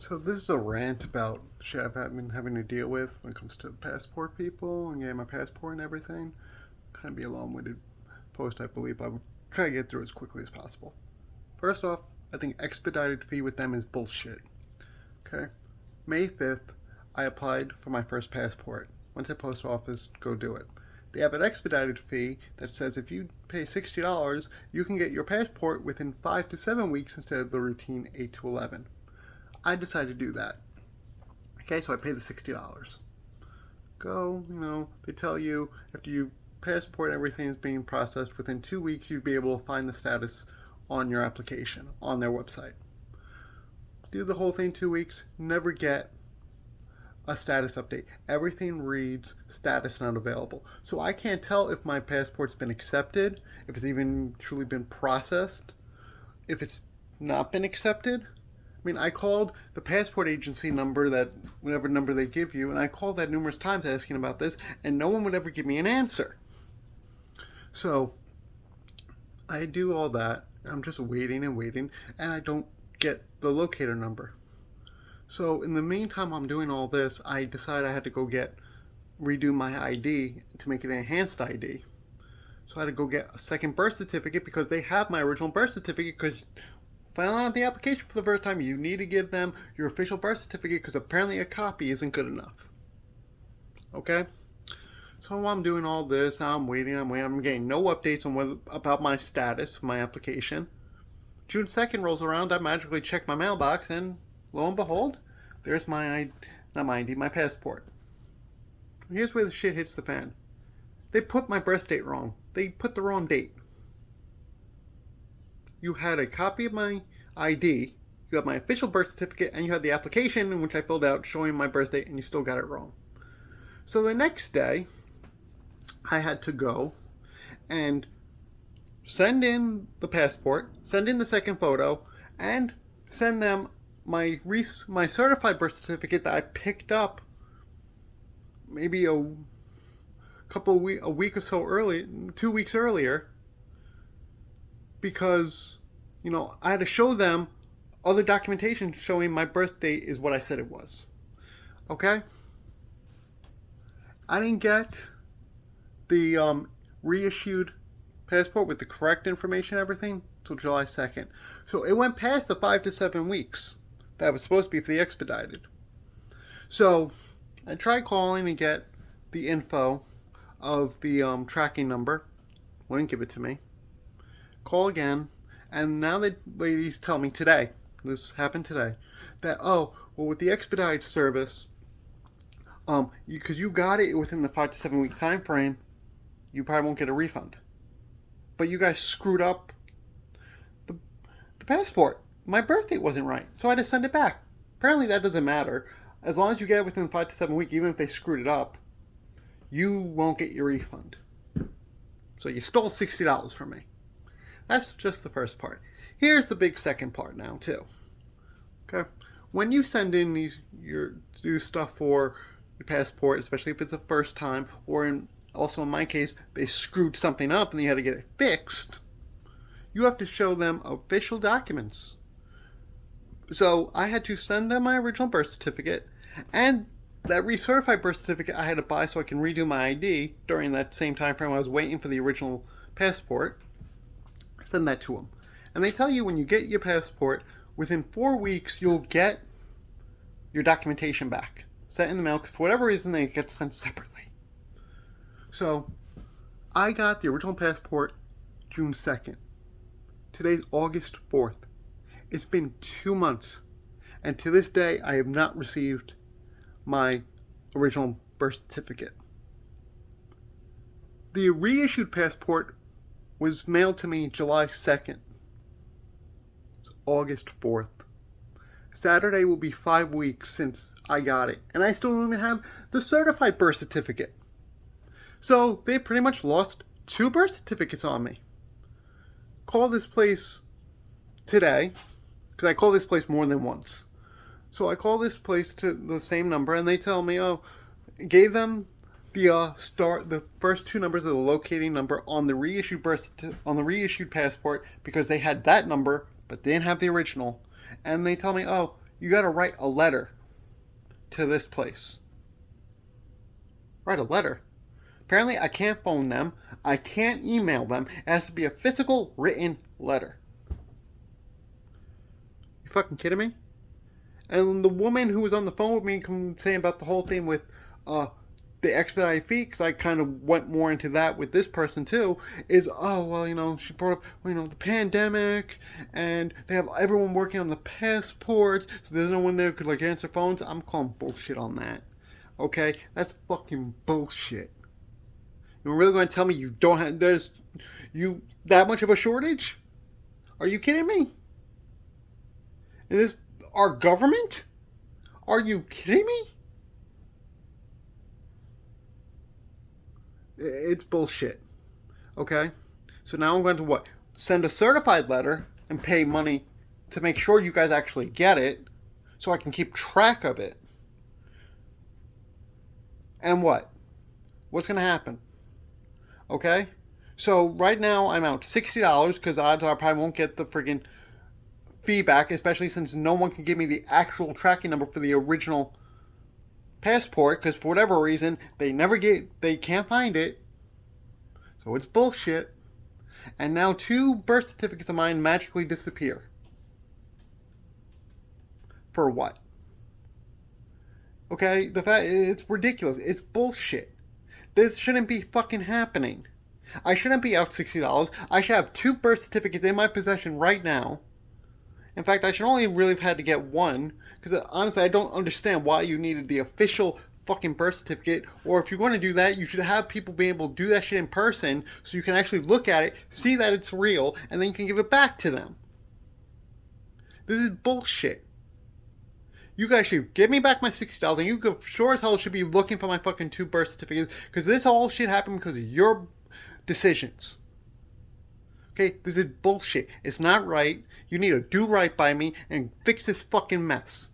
So this is a rant about shit I've been having to deal with when it comes to passport people and getting my passport and everything. Kind of be a long-winded post, I believe. I would try to get through as quickly as possible. First off, I think expedited fee with them is bullshit. Okay, May 5th, I applied for my first passport. Went to the post office, go do it. They have an expedited fee that says if you pay $60, you can get your passport within 5 to 7 weeks instead of the routine 8 to 11. I decided to do that. Okay, so I pay the $60. Go, they tell you after you passport everything is being processed within 2 weeks, you'd be able to find the status on your application on their website. Do the whole thing 2 weeks, never get a status update. Everything reads status not available. So I can't tell if my passport's been accepted, if it's even truly been processed, if it's not been accepted. I mean, I called the passport agency number, that whatever number they give you, and I called that numerous times asking about this, and no one would ever give me an answer. So I do all that. I'm just waiting and waiting, and I don't get the locator number. So in the meantime, I'm doing all this. I decided I had to go redo my ID to make it an enhanced ID. So I had to go get a second birth certificate because they have my original birth certificate. Because filing out the application for the first time, you need to give them your official birth certificate because apparently a copy isn't good enough. Okay? So while I'm doing all this, now I'm waiting, I'm getting no updates on about my status, my application. June 2nd rolls around, I magically check my mailbox, and lo and behold, there's not my ID, my passport. Here's where the shit hits the fan. They put my birth date wrong. They put the wrong date. You had a copy of my ID, you have my official birth certificate, and you had the application in which I filled out showing my birth date, and you still got it wrong. So the next day, I had to go and send in the passport, send in the second photo, and send them my certified birth certificate that I picked up maybe a week or so early, 2 weeks earlier, because I had to show them other documentation showing my birth date is what I said it was. Okay? I didn't get the reissued passport with the correct information and everything until July 2nd. So it went past the 5 to 7 weeks that was supposed to be for the expedited. So I tried calling to get the info of the tracking number. Wouldn't give it to me. Call again, and now the ladies tell me today, this happened today, that with the expedited service, because you got it within the 5 to 7 week time frame, you probably won't get a refund. But you guys screwed up the passport. My birth date wasn't right, so I had to send it back. Apparently that doesn't matter. As long as you get it within 5 to 7 weeks, even if they screwed it up, you won't get your refund. So you stole $60 from me. That's just the first part. Here's the big second part now, too. Okay? When you send in your stuff for your passport, especially if it's the first time, or also in my case, they screwed something up and you had to get it fixed, you have to show them official documents. So I had to send them my original birth certificate, and that recertified birth certificate I had to buy so I can redo my ID during that same time frame I was waiting for the original passport. Send that to them. And they tell you when you get your passport, within 4 weeks you'll get your documentation back. Sent in the mail, because for whatever reason they get sent separately. So I got the original passport June 2nd. Today's August 4th. It's been 2 months, and to this day I have not received my original birth certificate. The reissued passport was mailed to me July 2nd. It's August 4th. Saturday will be 5 weeks since I got it, and I still don't even have the certified birth certificate. So they pretty much lost 2 birth certificates on me. Call this place today, because I call this place more than once. So I call this place to the same number, and they tell me, gave them the first 2 numbers of the locating number on the reissued passport, because they had that number but they didn't have the original, and they tell me, You gotta write a letter to this place. Write a letter. Apparently, I can't phone them. I can't email them. It has to be a physical, written letter. You fucking kidding me? And the woman who was on the phone with me saying about the whole thing with the expedite fee, because I kind of went more into that with this person too, is, oh, well, she brought up, the pandemic, and they have everyone working on the passports, so there's no one there who could, answer phones. I'm calling bullshit on that. Okay? That's fucking bullshit. You're really going to tell me you don't have, there's, that much of a shortage? Are you kidding me? And this, our government? Are you kidding me? It's bullshit. Okay? So now I'm going to what? Send a certified letter and pay money to make sure you guys actually get it so I can keep track of it. And what? What's going to happen? Okay? So right now I'm out $60 because odds are I probably won't get the friggin' feedback, especially since no one can give me the actual tracking number for the original passport because for whatever reason they can't find it. So it's bullshit. And now 2 birth certificates of mine magically disappear. For what? Okay, it's ridiculous. It's bullshit. This shouldn't be fucking happening. I shouldn't be out $60. I should have 2 birth certificates in my possession right now. In fact, I should only really have had to get one, because honestly, I don't understand why you needed the official fucking birth certificate, or if you're going to do that, you should have people be able to do that shit in person, so you can actually look at it, see that it's real, and then you can give it back to them. This is bullshit. You guys should give me back my $60, and you sure as hell should be looking for my fucking 2 birth certificates, because this whole shit happened because of your decisions. Okay, this is bullshit. It's not right. You need to do right by me and fix this fucking mess.